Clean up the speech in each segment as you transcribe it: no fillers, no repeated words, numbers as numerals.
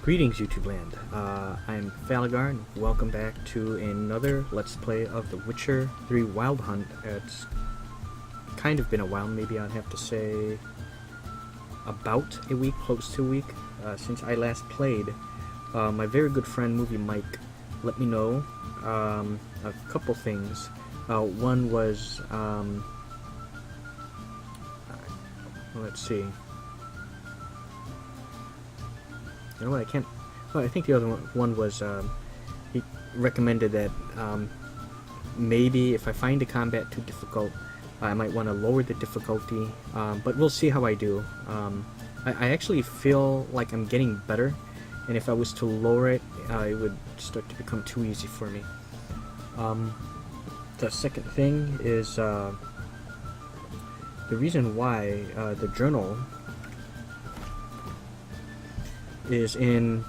Greetings, YouTube land. I'm Falagar, and welcome back to another Let's Play of The Witcher 3 Wild Hunt. It's kind of been a while, maybe I'd have to say about a week, close to a week, since I last played. My very good friend, Movie Mike, let me know a couple things. One was, let's see. You know what, I can't... Well, I think the other one was, he recommended that maybe if I find the combat too difficult, I might want to lower the difficulty, but we'll see how I do. I actually feel like I'm getting better, and if I was to lower it, it would start to become too easy for me. The second thing is the reason why the journal is in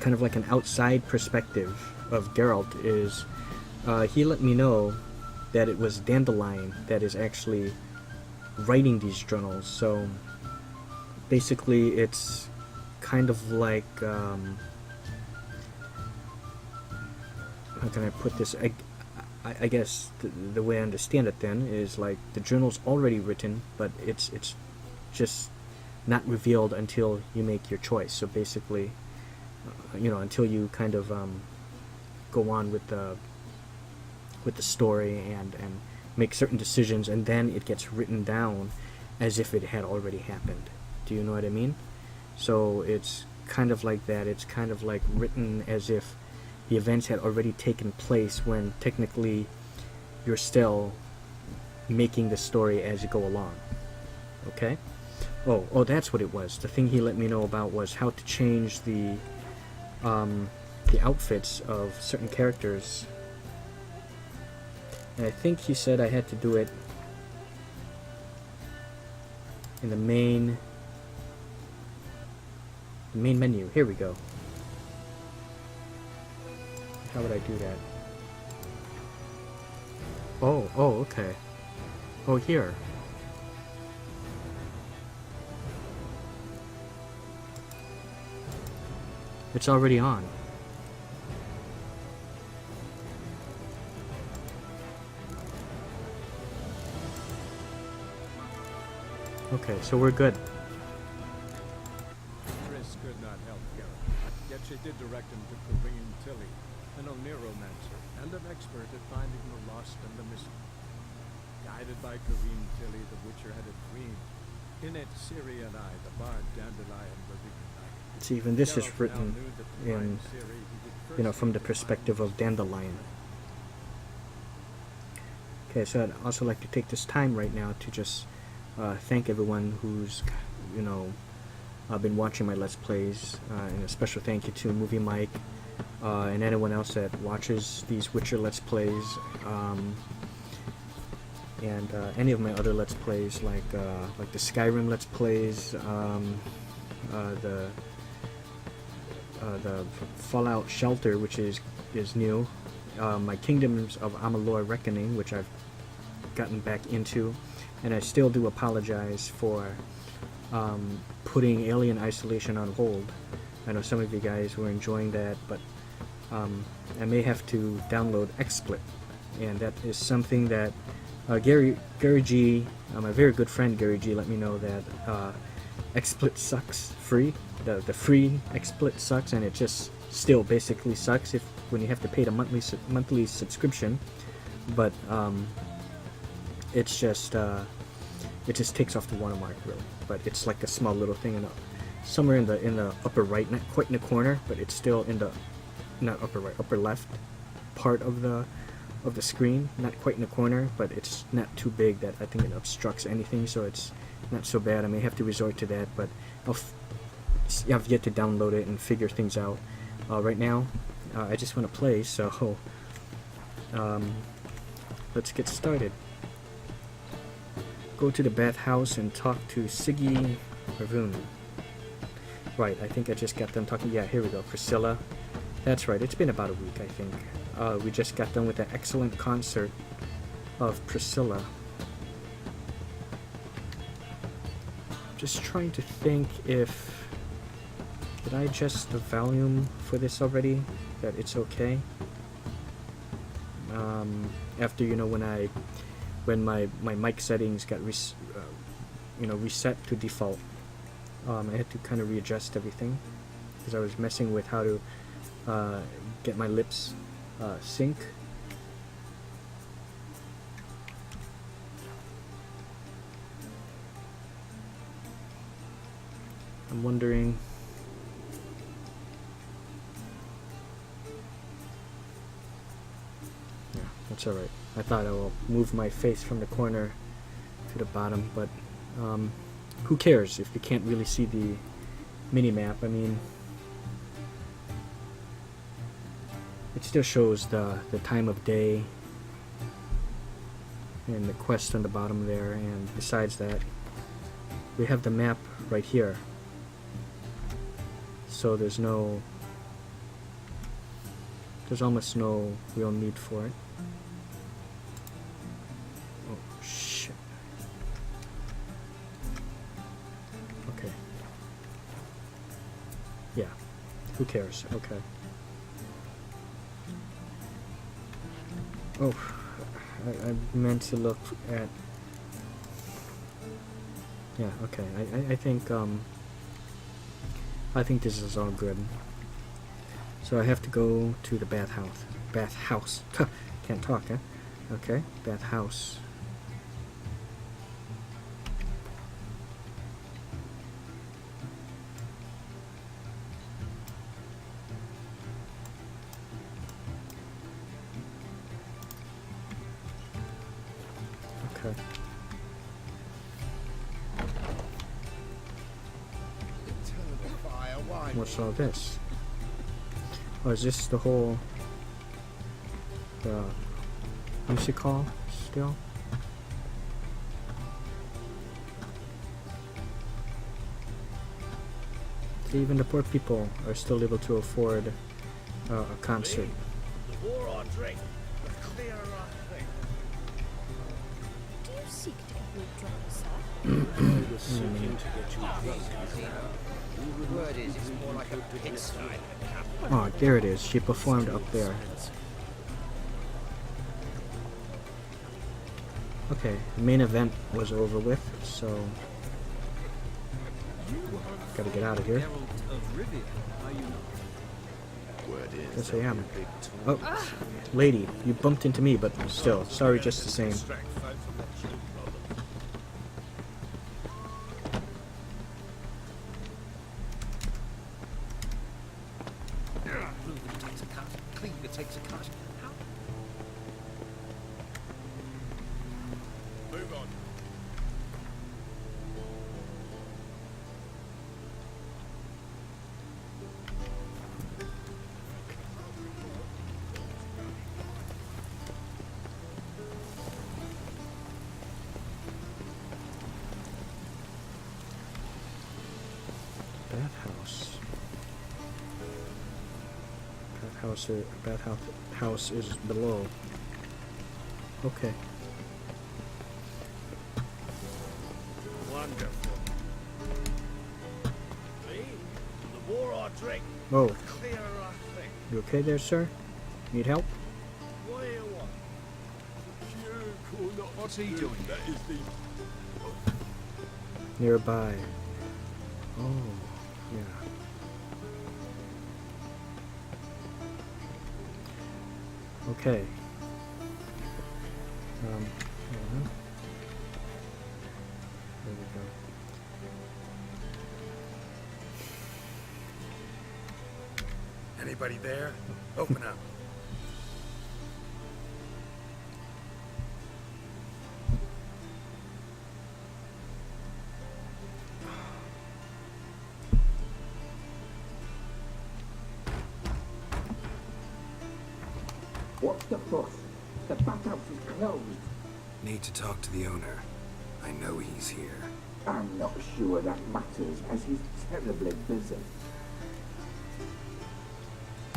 kind of like an outside perspective of Geralt is he let me know that it was Dandelion that is actually writing these journals. So basically it's kind of like how can I put this, I guess the way I understand it then is like the journal's already written, but it's just not revealed until you make your choice. So basically, you know, until you kind of go on with the story and make certain decisions, and then it gets written down as if it had already happened. Do you know what I mean? So it's kind of like that. It's kind of like written as if the events had already taken place when technically you're still making the story as you go along. Okay? Oh, that's what it was. The thing he let me know about was how to change the outfits of certain characters. And I think he said I had to do it in the main menu. Here we go. How would I do that? Oh, okay. Oh, here. It's already on. Okay, so we're good. Triss could not help Geralt, yet she did direct him to Corinne Tilly, an Oneromancer and an expert at finding the lost and the missing. Guided by Corinne Tilly, the Witcher had a dream. In it, Ciri and I, the bard Dandelion, were reunited. See, even this is written in, you know, from the perspective of Dandelion. Okay, so I'd also like to take this time right now to just thank everyone who's, you know, been watching my Let's Plays, and a special thank you to Movie Mike and anyone else that watches these Witcher Let's Plays, and any of my other Let's Plays, like the Skyrim Let's Plays, the Fallout Shelter, which is new, my Kingdoms of Amalur Reckoning, which I've gotten back into, and I still do apologize for putting Alien Isolation on hold. I know some of you guys were enjoying that, but I may have to download XSplit, and that is something that Gary G, my very good friend Gary G, let me know that XSplit sucks free. The free XSplit sucks, and it just still basically sucks when you have to pay the monthly subscription. But it's just it just takes off the watermark, really. But it's like a small little thing somewhere in the upper right, not quite in the corner, but it's still in the not upper right, upper left part of the screen, not quite in the corner, but it's not too big that I think it obstructs anything, so it's not so bad. I may have to resort to that, but I've yet to download it and figure things out. Right now, I just want to play, so let's get started. Go to the bathhouse and talk to Siggy Ravun. Right, I think I just got done talking. Yeah, here we go. Priscilla. That's right, it's been about a week, I think. We just got done with an excellent concert of Priscilla. Just trying to think if Did I adjust the volume for this already? That it's okay? After, you know, when my mic settings got reset to default, I had to kind of readjust everything because I was messing with how to get my lips sync. I'm wondering. Yeah, that's alright. I thought I will move my face from the corner to the bottom, but who cares if you can't really see the mini-map? I mean, it still shows the time of day and the quest on the bottom there, and besides that, we have the map right here. So there's almost no real need for it. Oh shit. Okay. Yeah. Who cares? Okay. Oh, I meant to look at. Yeah. Okay. I think this is all good. So I have to go to the bathhouse. Bathhouse. Can't talk, huh? Okay, bathhouse. Okay. What's all this? Oh, is this the whole music hall still? So even the poor people are still able to afford a concert. The more I drink, the clearer I think. Do you seek to get me drunk, sir? I was seeking to get you drunk. The word is, it's more like a pigsty than a cap. Oh, there it is. She performed up there. Okay, the main event was over with, so gotta get out of here. Geralt of Rivia, are you not? Word is, Yes, I am. Oh, lady, you bumped into me, but still, sorry just the same. takes a cut. Move on. Bathhouse is below. Okay. Wonderful. See? The more I drink, Oh, the clearer I think. you okay there, sir? Need help? What do you want? What's he doing? That is the... Nearby. Oh, yeah. Okay. There we go. Anybody there? Open up. What's the fuss? The bathhouse is closed. Need to talk to the owner. I know he's here. I'm not sure that matters, as he's terribly busy.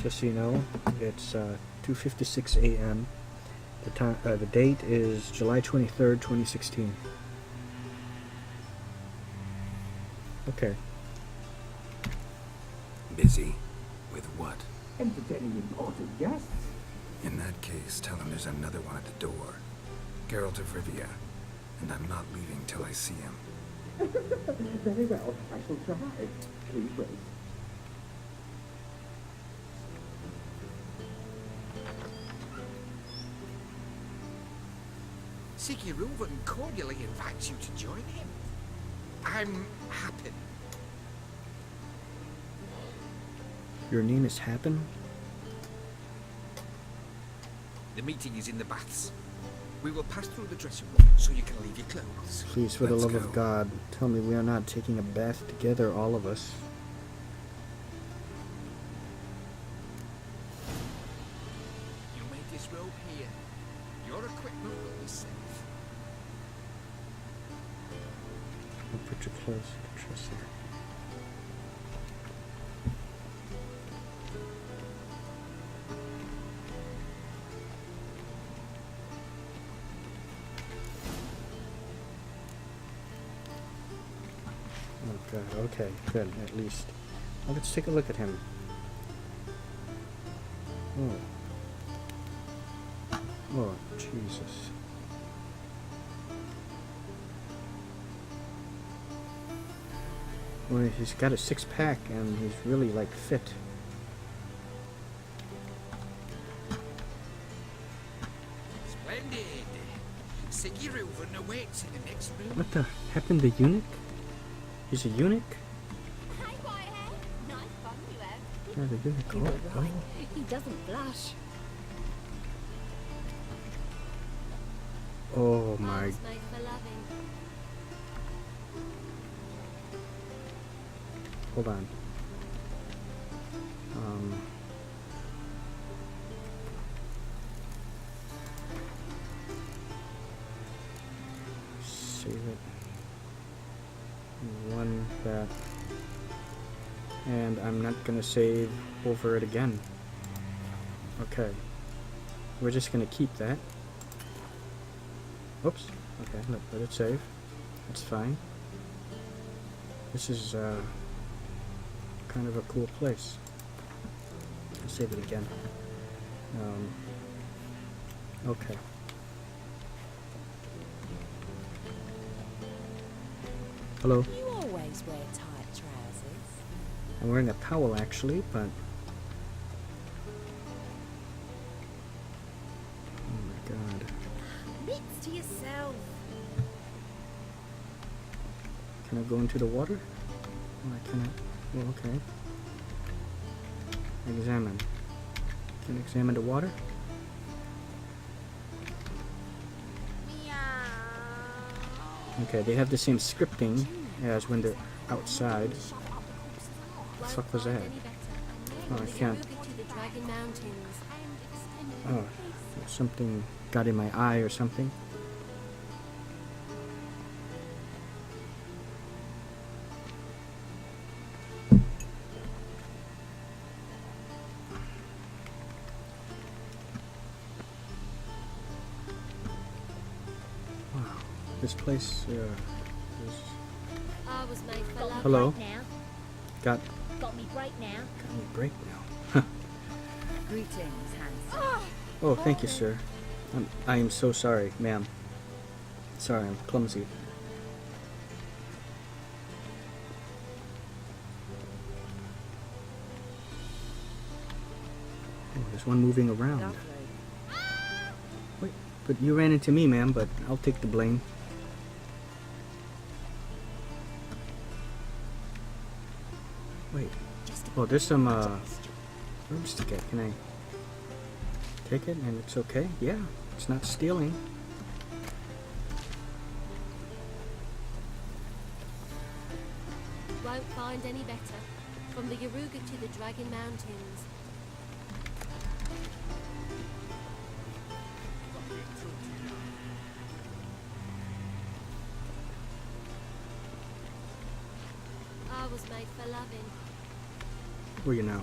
Just so you know, it's 2:56 a.m. The time, the date is July 23rd, 2016. Okay. Busy? With what? Entertaining important guests. In that case, tell him there's another one at the door. Geralt of Rivia. And I'm not leaving till I see him. Very well, I shall try. Please wait. Siguruvin cordially invites you to join him. I'm happy. Your name is Happen? The meeting is in the baths. We will pass through the dressing room so you can leave your clothes. Please, for the Let's love go. of God, tell me we are not taking a bath together, all of us. You may disrobe here. Your equipment will be safe. I'll put your clothes in the dresser. Oh God, okay, good, at least. Well, let's take a look at him. Oh. Oh, Jesus. Well, he's got a six-pack and he's really, like, fit. Splendid. Siguruvin awaits in the next room. What the happened to eunuch? He's a eunuch? Hey, Whitehead. Nice fun you have. Yeah, the eunuch. You were Oh, right. He doesn't blush. oh my. Arms made for loving. Hold on. Save it. One that. And I'm not gonna save over it again. Okay. We're just gonna keep that. Oops. Okay, let it save. That's fine. This is kind of a cool place. I'll save it again. Okay. Hello. You always wear tight trousers. I'm wearing a towel actually, but oh my God. Mitts to yourself. Can I go into the water? Oh, I cannot. Oh, okay. Examine. Can I examine the water? Okay, they have the same scripting as when they're outside. What the fuck was that? Oh, I can't. Oh, something got in my eye or something. Wow, this place is... I was made for love. Hello. Break now. got Got me break now. me break now. Greetings, handsome. Oh, thank you, sir. I am so sorry, ma'am. Sorry, I'm clumsy. Oh, there's one moving around. Lovely. Wait, but you ran into me, ma'am, but I'll take the blame. Wait. Oh, there's some herbs to get. Can I take it and it's okay? Yeah, it's not stealing. Won't find any better. From the Yaruga to the Dragon Mountains. I was made for loving. Where you now?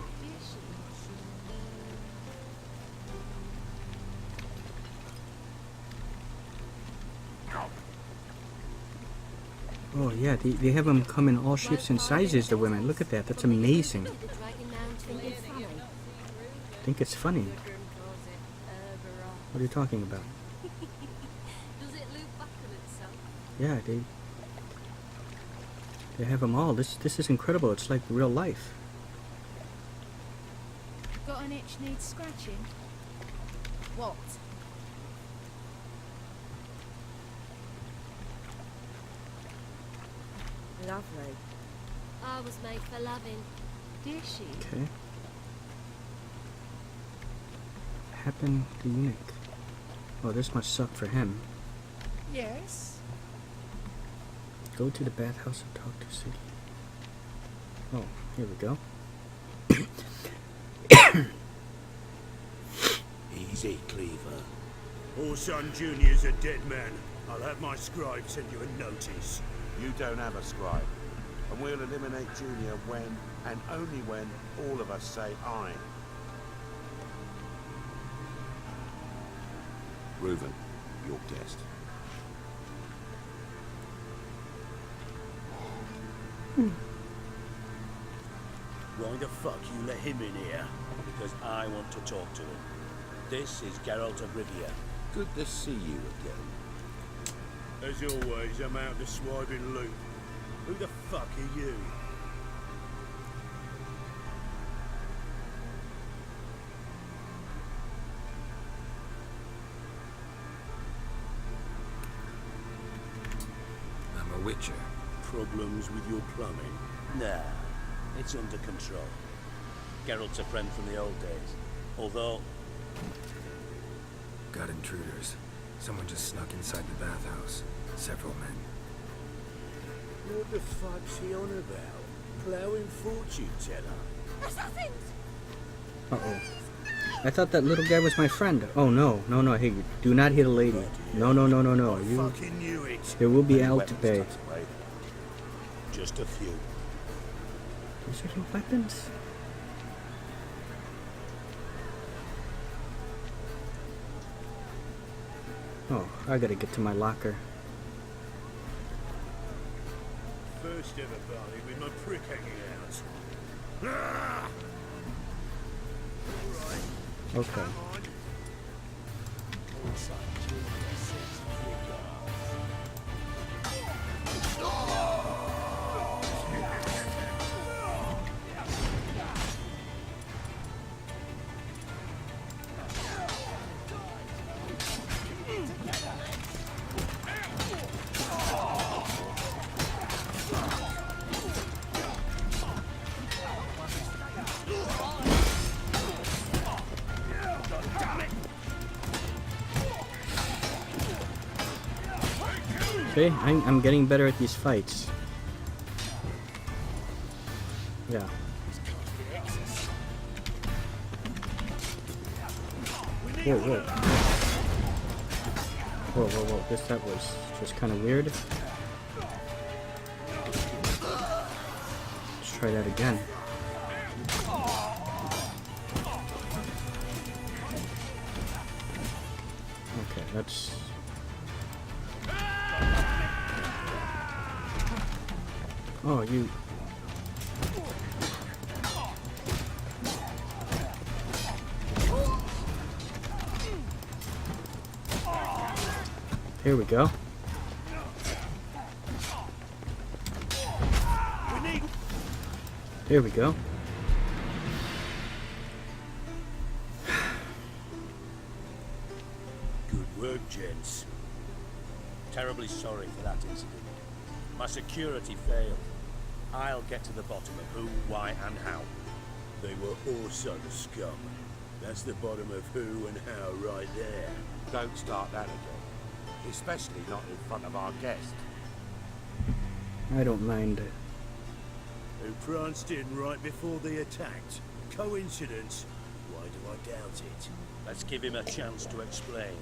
Oh yeah, they have them come in all shapes and sizes, the women. Look at that, that's amazing. To the Dragon think it's funny. Pilgrim calls it Herberon. What are you talking about? Does it loop back on itself? Yeah, they have them all. This is incredible. It's like real life. Got an itch needs scratching? What? Lovely. I was made for loving. Dear she? Okay. Happen the eunuch. Oh, this must suck for him. Yes. Go to the bathhouse and talk to City. Oh, here we go. Easy, Cleaver. Orson Jr.'s a dead man. I'll have my scribe send you a notice. You don't have a scribe. And we'll eliminate Junior when, and only when, all of us say aye. Reuven, your guest. Why the fuck you let him in here? Because I want to talk to him. This is Geralt of Rivia. Good to see you again. As always, I'm out to swiping loot. Who the fuck are you? I'm a witcher. Problems with your plumbing? Nah, it's under control. Geralt's a friend from the old days. Although, Got intruders. Someone just snuck inside the bathhouse. Several men. what the fuck's he on about? Plowing fortune teller? Assassins! Uh-oh. I thought that little guy was my friend. Oh, no. No, no. Hey, do not hit a lady. No, no, no, no, no. I You. fucking knew it. There will be Any hell to weapons pay. tucked away? Just a few. These are no weapons. Oh, I gotta get to my locker. First ever party with my prick hanging out. Ah! All right, Okay. come on. Okay, I'm getting better at these fights. Yeah. Whoa, whoa. Whoa, whoa, whoa. That was just kind of weird. Let's try that again. Okay, that's... Oh, you... Here we go. Here we go. Good work, gents. Terribly sorry for that incident. My security failed. I'll get to the bottom of who, why, and how. They were Orson scum. That's the bottom of who and how right there. Don't start that again. Especially not in front of our guest. I don't mind. Who pranced in right before they attacked. Coincidence? Why do I doubt it? Let's give him a chance to explain.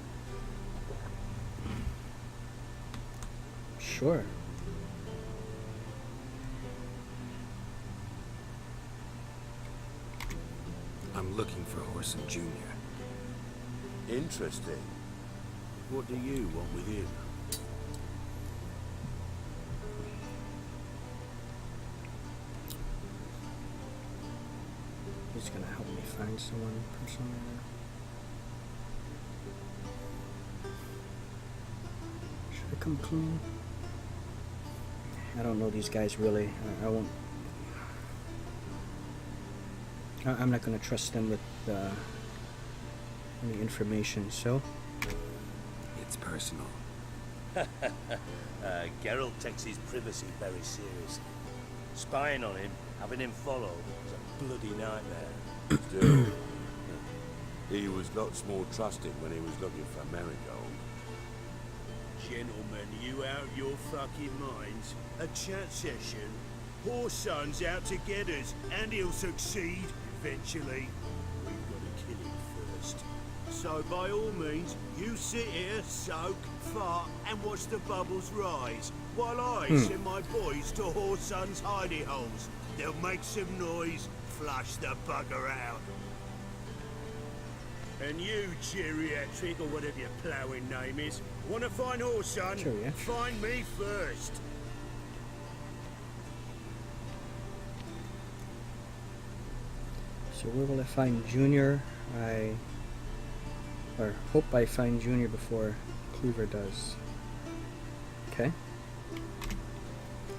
Sure. I'm looking for Orson Jr. Interesting. What do you want with him? He's gonna help me find someone personally. Should I come clean? I don't know these guys really. I won't. I'm not gonna trust them with any information. So It's personal. Geralt takes his privacy very seriously. Spying on him, having him followed, was a bloody nightmare. Still, he was lots more trusting when he was looking for Marigold. Gentlemen, you out your fucking minds? A chat session? Poor son's out to get us, and he'll succeed eventually. We've got to kill him first. So by all means, you sit here, soak, fart, and watch the bubbles rise, while I send my boys to Whoreson's hidey holes. They'll make some noise, flush the bugger out. And you, geriatric, or whatever your ploughing name is, want to find Whoreson? Geriatric. Find me first. So where will I find Junior? Or hope I find Junior before Cleaver does. Okay.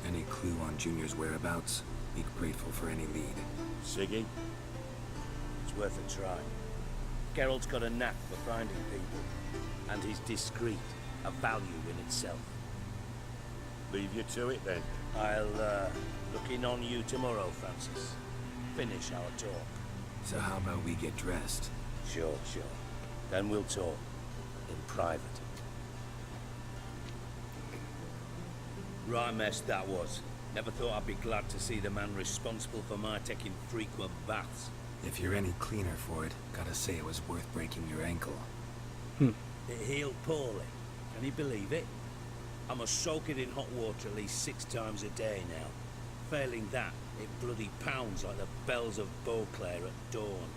Any clue on Junior's whereabouts? Be grateful for any lead. Siggy? It's worth a try. Geralt's got a knack for finding people, and he's discreet, a value in itself. Leave you to it then. I'll look in on you tomorrow, Francis. Finish our talk. So how about we get dressed? Sure. Then we'll talk. In private. Right mess that was. Never thought I'd be glad to see the man responsible for my taking frequent baths. If you're any cleaner for it, gotta say it was worth breaking your ankle. It healed poorly. Can you believe it? I must soak it in hot water at least 6 times a day now. Failing that, it bloody pounds like the bells of Beauclair at dawn.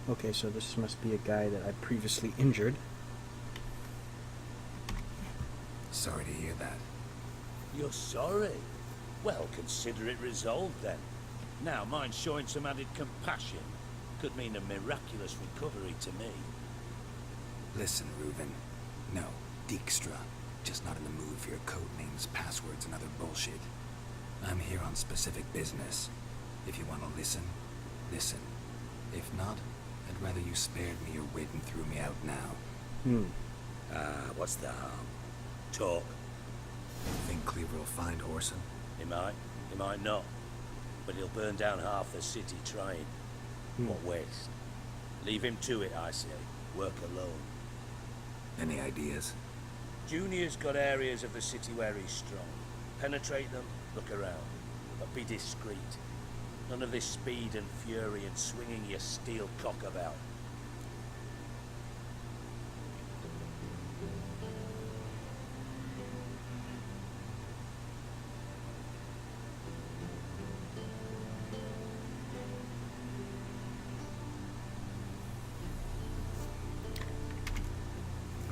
Okay, so this must be a guy that I previously injured. Sorry to hear that. You're sorry? Well, consider it resolved then. Now, mind showing some added compassion could mean a miraculous recovery to me. Listen, Reuven. No, Dijkstra. Just not in the mood for your code names, passwords, and other bullshit. I'm here on specific business. If you want to listen, listen. If not, I'd rather you spared me your wit and threw me out now. What's the harm? Talk. Think Cleaver will find Whoreson? He might not. But he'll burn down half the city trying. What waste? Leave him to it, I say. Work alone. Any ideas? Junior's got areas of the city where he's strong. Penetrate them, look around. But be discreet. None of this speed and fury and swinging your steel cock about.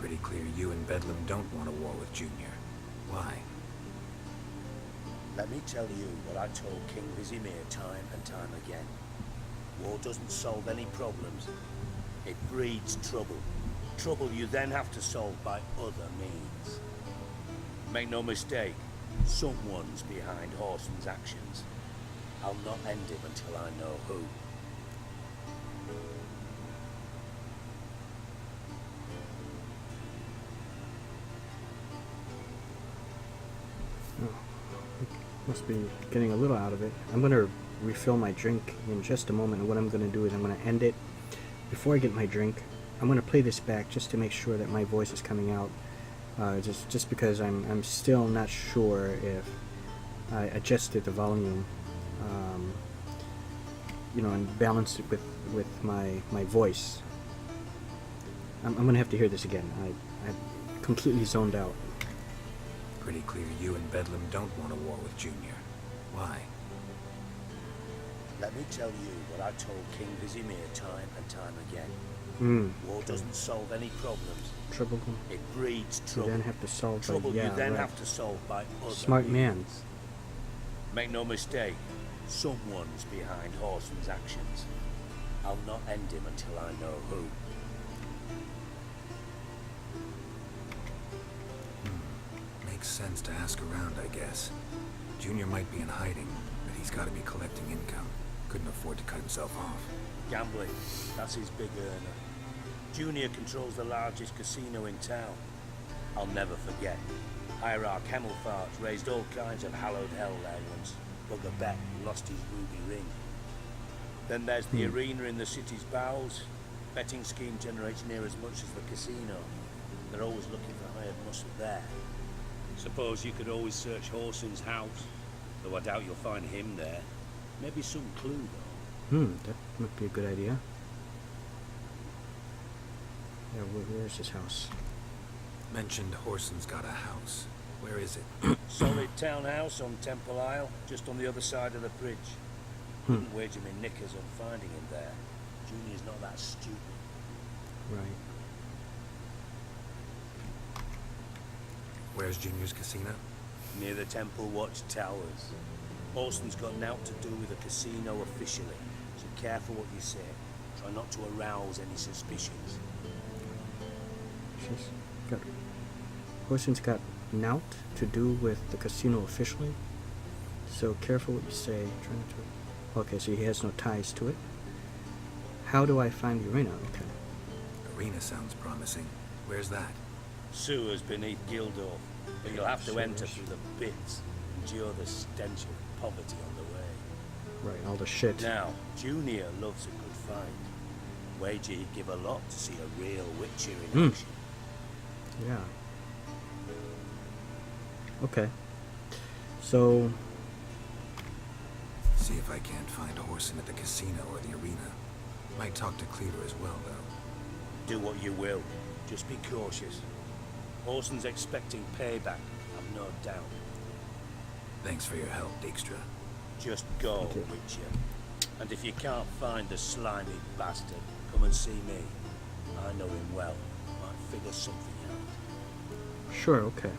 Pretty clear you and Bedlam don't want a war with Junior. Why? Let me tell you what I told King Vizimir time and time again. War doesn't solve any problems. It breeds trouble. Trouble you then have to solve by other means. Make no mistake, someone's behind Whoreson's actions. I'll not end him until I know who. Must be getting a little out of it. I'm going to refill my drink in just a moment, and what I'm going to do is I'm going to end it before I get my drink. I'm going to play this back just to make sure that my voice is coming out, just because I'm still not sure if I adjusted the volume, and balanced it with my voice. I'm going to have to hear this again. I completely zoned out. Pretty clear you and Bedlam don't want a war with Junior. Why? Let me tell you what I told King Vizimir time and time again. War doesn't solve any problems. Trouble. It breeds You trouble. then have to solve. Trouble yeah, you then right. have to solve by other Smart man. means. Make no mistake, someone's behind Horson's actions. I'll not end him until I know who. Makes sense to ask around, I guess. Junior might be in hiding, but he's got to be collecting income. Couldn't afford to cut himself off. Gambling, that's his big earner. Junior controls the largest casino in town. I'll never forget. Hierarch Hemmelfarts raised all kinds of hallowed hell there once. Bugger Bet lost his ruby ring. Then there's the arena in the city's bowels. Betting scheme generates near as much as the casino. They're always looking for hired muscle there. Suppose you could always search Horson's house, though I doubt you'll find him there. Maybe some clue, though. That might be a good idea. Yeah, where's his house? Mentioned Horson's got a house. Where is it? Solid townhouse on Temple Isle, just on the other side of the bridge. Wouldn't wager me knickers on finding him there. Junior's not that stupid. Right. Where's Junior's casino? Near the Temple Watch Towers. Horson's got naught to do with the casino officially, so careful what you say. Try not to arouse any suspicions. Horson's got naught to do with the casino officially, so careful what you say. Try not to. Okay, so he has no ties to it. How do I find the arena? Okay. Arena sounds promising. Where's that? Sewers beneath Gildorf, but you'll have to enter through the bits, endure the stench of poverty on the way. Right, all the shit. Now, Junior loves a good fight. Wager he'd give a lot to see a real Witcher in action. Yeah. Okay. So, See if I can't find Horson at the casino or the arena. Might talk to Cleaver as well, though. Do what you will. Just be cautious. Horson's expecting payback, I've no doubt. Thanks for your help, Dijkstra. Just go, Okay. Witcher. And if you can't find the slimy bastard, come and see me. I know him well. Might figure something out. sure, okay.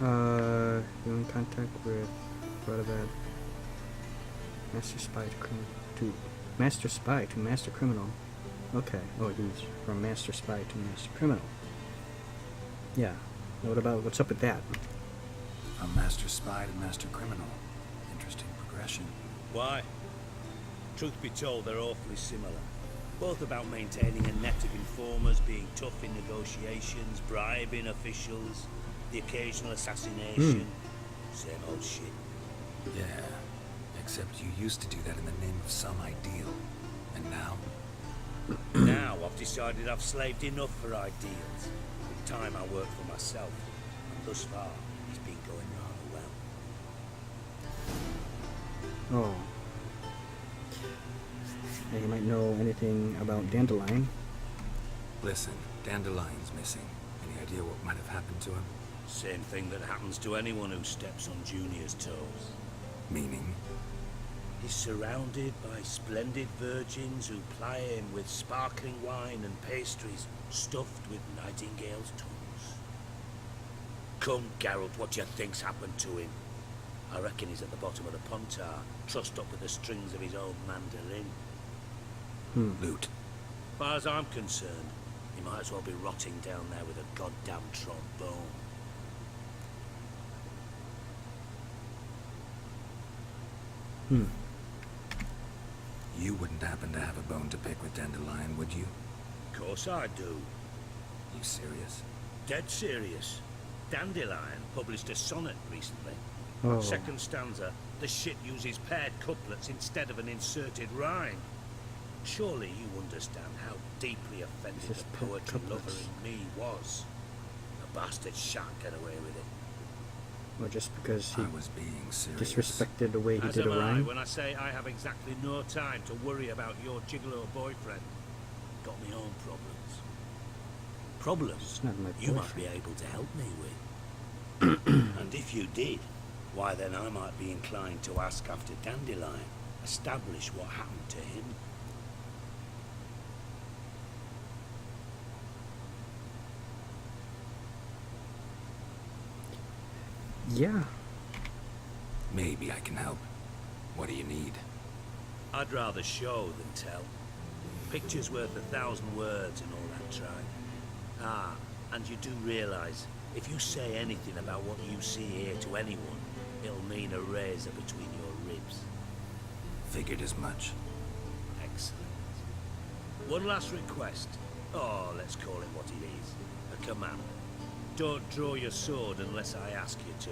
You're in contact with Radavad. Master spy to master spy to master criminal. Okay. Oh, he's from master spy to master criminal. Yeah. What's up with that? From master spy to master criminal. Interesting progression. Why? Truth be told, they're awfully similar. Both about maintaining a net of informers, being tough in negotiations, bribing officials, the occasional assassination. Same old shit. Yeah. Except you used to do that in the name of some ideal. And now? Now I've decided I've slaved enough for ideals. With time I work for myself. And thus far, it's been going rather well. Oh. Yeah, you might know anything about Dandelion. Listen, Dandelion's missing. Any idea what might have happened to him? Same thing that happens to anyone who steps on Junior's toes. Meaning? He's surrounded by splendid virgins who ply him with sparkling wine and pastries stuffed with nightingales' tongues. Come, Geralt, what do you think's happened to him? I reckon he's at the bottom of the Pontar, trussed up with the strings of his old mandolin. Loot. As far as I'm concerned, he might as well be rotting down there with a goddamn trombone. You wouldn't happen to have a bone to pick with Dandelion, would you? Of course I do. You serious? Dead serious. Dandelion published a sonnet recently. Oh. Second stanza, the shit uses paired couplets instead of an inserted rhyme. Surely you understand how deeply offended This is the paired poetry lover couplets. in me was. The bastard shan't get away with it. Or just because he I was being serious. disrespected the way he As did a am I rhyme? when I say I have exactly no time to worry about your gigolo boyfriend. Got me own problems. Problems It's not my you might be boyfriend. able to help me with. And if you did, why then I might be inclined to ask after Dandelion, establish what happened to him. Yeah. Maybe I can help. What do you need? I'd rather show than tell. Picture's worth 1,000 words and all that tribe. Ah, and you do realize, if you say anything about what you see here to anyone, it'll mean a razor between your ribs. Figured as much. Excellent. One last request. Oh, let's call it what it is. A command. Don't draw your sword unless I ask you to.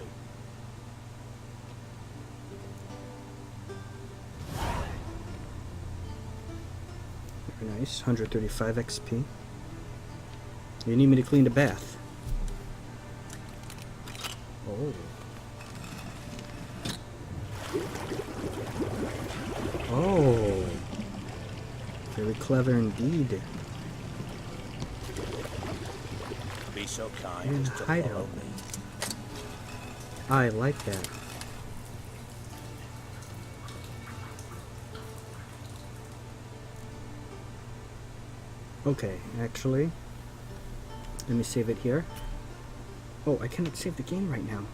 Very nice. 135 XP. You need me to clean the bath. Oh. Oh. Very clever indeed. Be so kind And as to hideout. follow me. I like that. Okay, actually, let me save it here. Oh, I cannot save the game right now.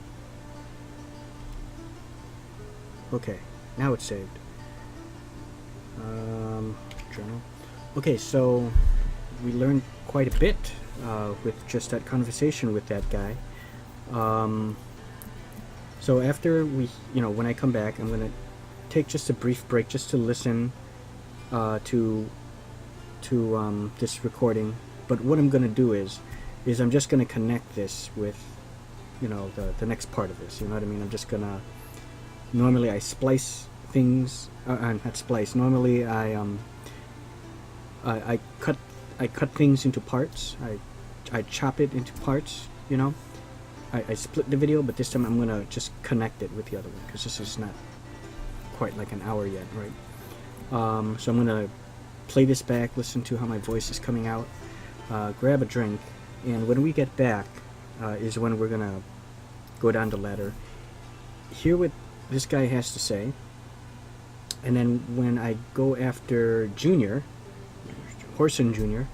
Okay, now it's saved. Journal. Okay, so we learned quite a bit with just that conversation with that guy. So after we, when I come back, I'm gonna take just a brief break just to listen to this recording. But what I'm gonna do is I'm just gonna connect this with, the next part of this. You know what I mean? I'm just gonna. Normally I splice things. Not splice. Normally I cut things into parts. I chop it into parts. I split the video, but this time I'm gonna just connect it with the other one because this is not quite like an hour yet, right? So I'm gonna play this back, listen to how my voice is coming out, grab a drink, and when we get back is when we're gonna go down the ladder, hear what this guy has to say, and then when I go after Junior, Horson Junior,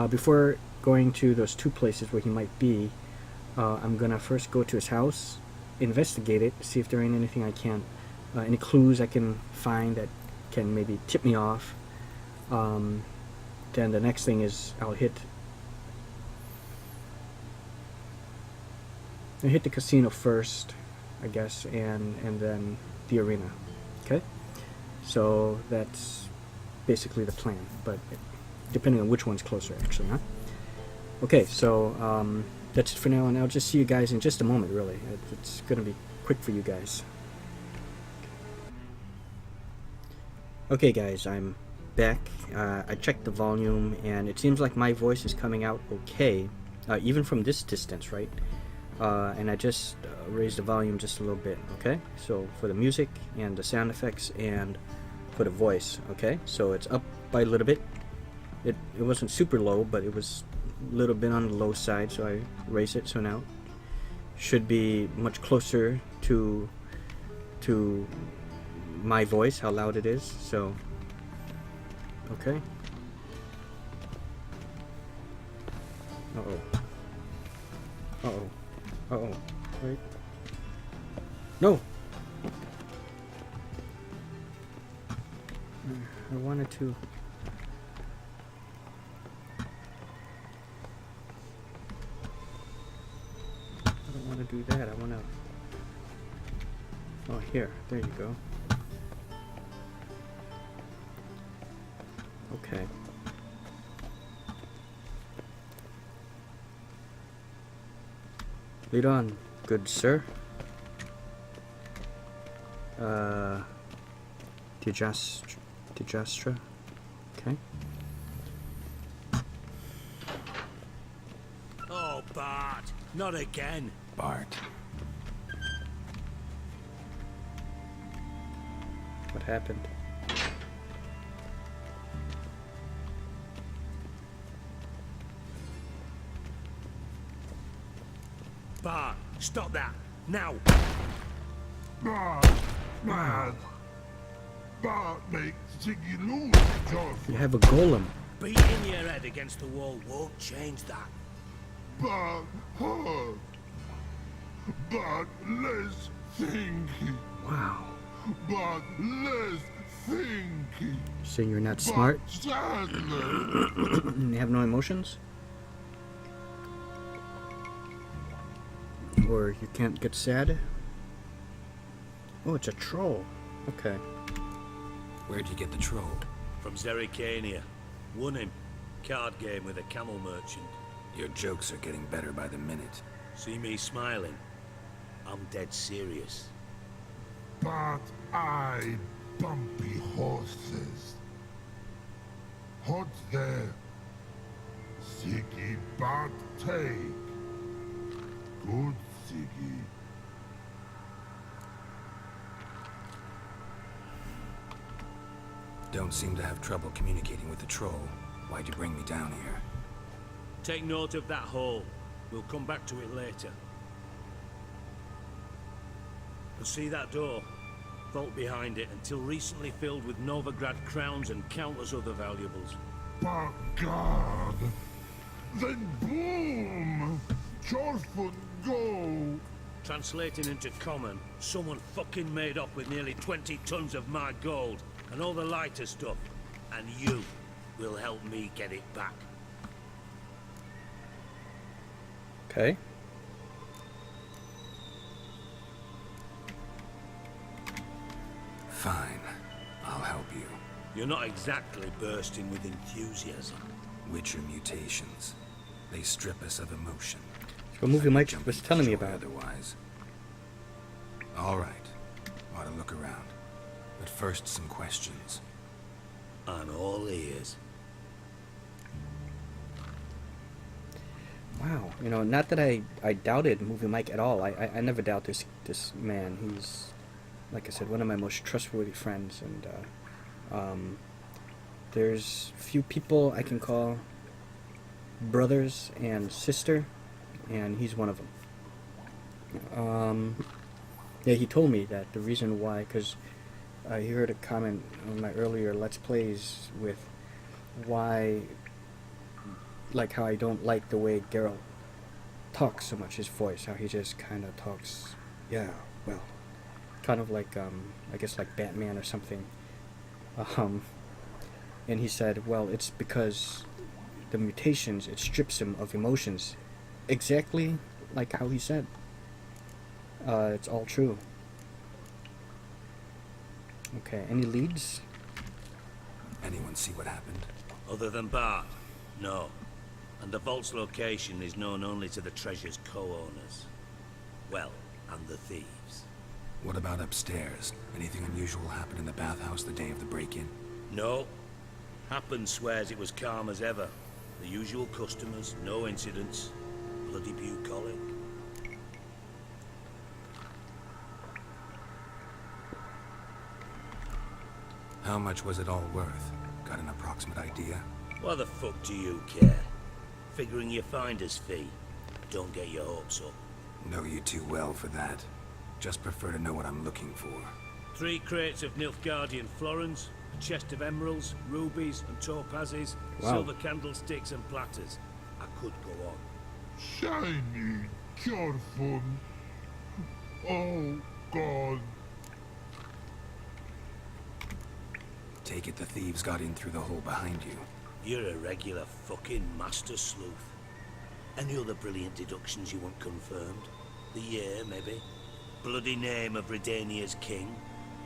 before going to those two places where he might be, I'm gonna first go to his house, investigate it, see if there ain't anything I can, any clues I can find that can maybe tip me off. Then the next thing is I'll hit the casino first, I guess, and then the arena. Okay, so that's basically the plan, but depending on which one's closer, actually, huh? Okay, so that's it for now, and I'll just see you guys in just a moment. Really, it's gonna be quick for you guys. Okay, guys, I'm back. I checked the volume, and it seems like my voice is coming out okay, even from this distance, right? And I just raised the volume just a little bit. Okay, so for the music and the sound effects and for the voice. Okay, so it's up by a little bit. It wasn't super low, but it was a little bit on the low side, so I raised it. So now should be much closer to my voice, how loud it is. So okay. Uh-oh. Wait. No! I wanted to... I don't want to do that. I want to... Oh, here. There you go. Okay. Lead on, good sir. Dijastra. Okay. Oh, Bart, not again. Bart. What happened? Bart, stop that, now! Bart, man. Bart makes Ziggy lose, Johnson. You have a golem. Beating your head against the wall won't change that. Bart hurt. but less thinky. Wow. But less thinky. Saying you're not smart? But sadly, And you have no emotions? Or you can't get sad? Oh, it's a troll. Okay. Where'd you get the troll? From Zerrikania. Won him. Card game with a camel merchant. Your jokes are getting better by the minute. See me smiling? I'm dead serious. but I bumpy horses. Hot there. Siggy but take. Good Siggy. Don't seem to have trouble communicating with the troll. Why'd you bring me down here? Take note of that hole. We'll come back to it later. And see that door? Vault behind it, until recently filled with Novigrad crowns and countless other valuables. By God! Then boom! Chorfun go! Translating into common, someone fucking made off with nearly 20 tons of my gold, and all the lighter stuff. And you will help me get it back. Okay. Fine. I'll help you. You're not exactly bursting with enthusiasm. Witcher mutations. They strip us of emotion. It's what movie Mike Jump was into telling me joy about. Otherwise. All right. Ought to look around. But first, some questions. I'm all ears. Wow, you know, not that I doubted Movie Mike at all. I never doubt this man. He's, like I said, one of my most trustworthy friends, and there's few people I can call brothers and sister, and he's one of them. Yeah, he told me that the reason why, because I heard a comment on my earlier Let's Plays with why, like how I don't like the way Geralt talks so much, his voice, how he just kind of talks, yeah, well, kind of like, I guess like Batman or something. And he said, well, it's because the mutations, it strips him of emotions. Exactly like how he said. It's all true. Okay, any leads? Anyone see what happened? Other than Bart? No. And the vault's location is known only to the treasure's co-owners. Well, and the thieves. What about upstairs? Anything unusual happen in the bathhouse the day of the break-in? No. Happen swears it was calm as ever. The usual customers, no incidents. Bloody bucolic. How much was it all worth? Got an approximate idea? Why the fuck do you care? Figuring your finder's fee. Don't get your hopes up. Know you too well for that. Just prefer to know what I'm looking for. 3 crates of Nilfgaardian florins, a chest of emeralds, rubies and topazes, Wow. silver candlesticks and platters. I could go on. Shiny Chorfun. Oh, God. Take it the thieves got in through the hole behind you. You're a regular fucking master sleuth. Any other brilliant deductions you want confirmed? The year, maybe? Bloody name of Redania's king?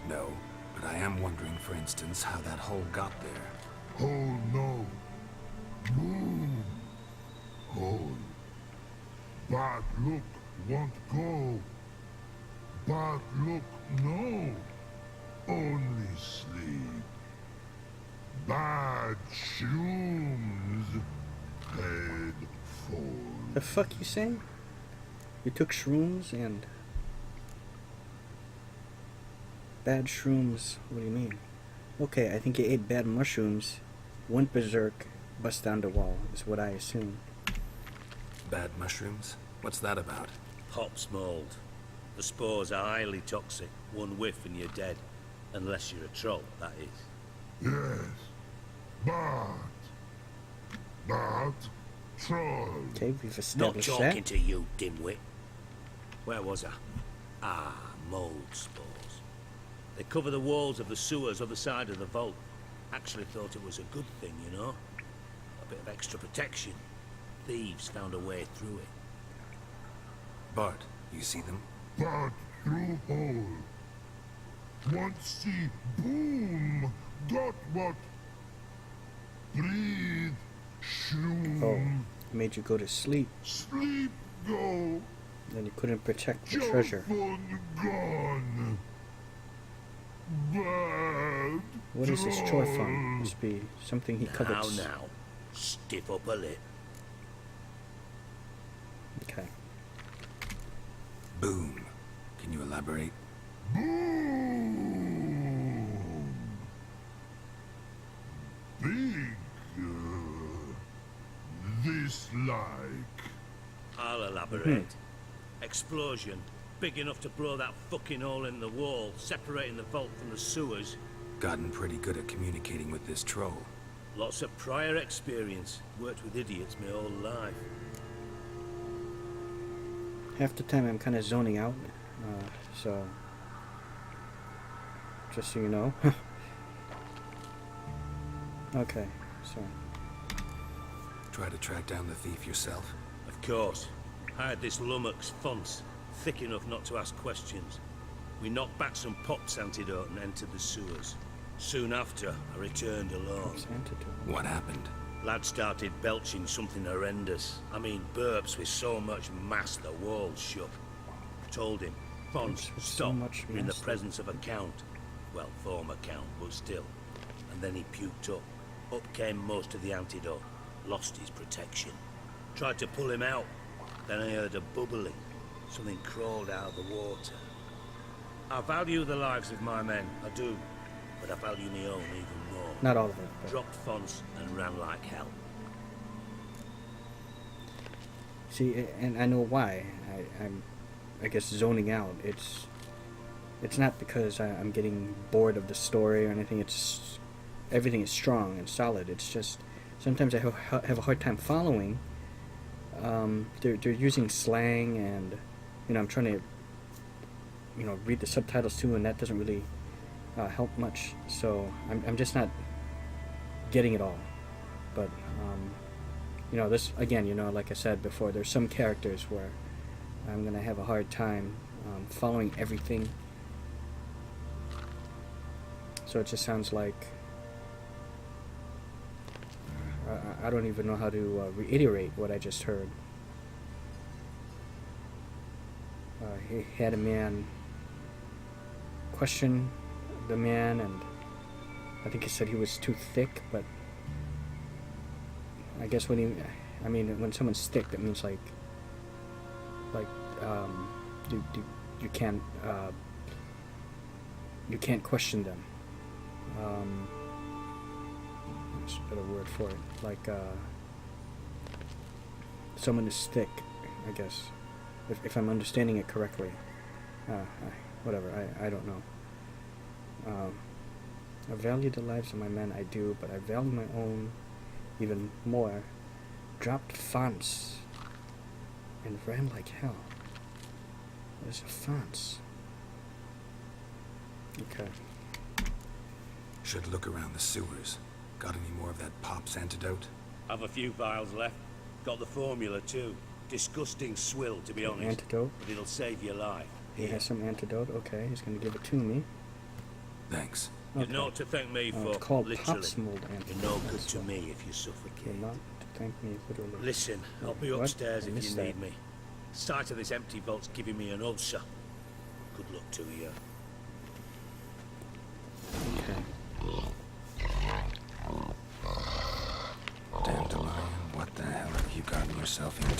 No, but I am wondering, for instance, how that hole got there. Oh, no. Boom. Hole. But look, won't go. But look, no. Only sleep. Bad shrooms. Head full. The fuck you saying? You took shrooms and... Bad shrooms, what do you mean? Okay, I think you ate bad mushrooms, went berserk, bust down the wall, is what I assume. Bad mushrooms? What's that about? Hops mold. The spores are highly toxic. One whiff and you're dead. Unless you're a troll, that is. Yes. But troll. Okay, we've Not established talking that. to you, dimwit. Where was I? Ah, mold spores. They cover the walls of the sewers other side of the vault. Actually thought it was a good thing, you know? A bit of extra protection. Thieves found a way through it. Bart, you see them? But through hole. Once see boom. Got what? Breathe. Shroom. Oh, made you go to sleep. Sleep go. Then you couldn't protect the treasure. Gone. Bad. What is this joy fund? Must be something he covets. Now, stiff up a lip. Okay. Boom. Can you elaborate? Boom. Big. This like. I'll elaborate. Explosion. Big enough to blow that fucking hole in the wall, separating the vault from the sewers. Gotten pretty good at communicating with this troll. Lots of prior experience. Worked with idiots my whole life. Half the time I'm kind of zoning out, so just so you know. Okay, so Try to track down the thief yourself? Of course. I had this lummox Fonce, thick enough not to ask questions. We knocked back some Pop's antidote and entered the sewers. Soon after, I returned alone. What happened? Lad started belching something horrendous. I mean, burps with so much mass the walls shook. Told him, Fonce, stop. You're in the presence of a count. Well, former count, but still. And then he puked up. Up came most of the antidote. Lost his protection. Tried to pull him out. Then I heard a bubbling. Something crawled out of the water. I value the lives of my men, I do. But I value my own even more. not all of it. But Dropped Fonce and ran like hell. see, and I know why. I guess zoning out. It's not because I'm getting bored of the story or anything. It's everything is strong and solid. It's just sometimes I have a hard time following. They're using slang, and I'm trying to read the subtitles too, and that doesn't really help much. So I'm just not getting it all. But this again, like I said before, there's some characters where I'm gonna have a hard time following everything. So it just sounds like I don't even know how to reiterate what I just heard. He had a man question the man, and I think he said he was too thick, but I guess when someone's thick, that means like you can't question them. That's a better word for it. Like someone is thick, I guess, if I'm understanding it correctly. Whatever, I don't know. I value the lives of my men, I do, but I value my own even more. Dropped Fonce and ran like hell. What is a Fonce? Okay. Should look around the sewers. Got any more of that Pop's antidote? I've a few vials left. Got the formula too. Disgusting swill, to be honest. Antidote? But it'll save your life. He has some antidote. Okay, he's going to give it to me. Thanks. You're not to thank me for, it's called literally. Pop's mold antidote. You're no good to me if you suffocate. You're not to thank me literally. Listen, I'll be What? upstairs I if missed you that. need me. Sight of this empty vault's giving me an ulcer. Good luck to you. Okay. Dandelion, what the hell have you gotten yourself into?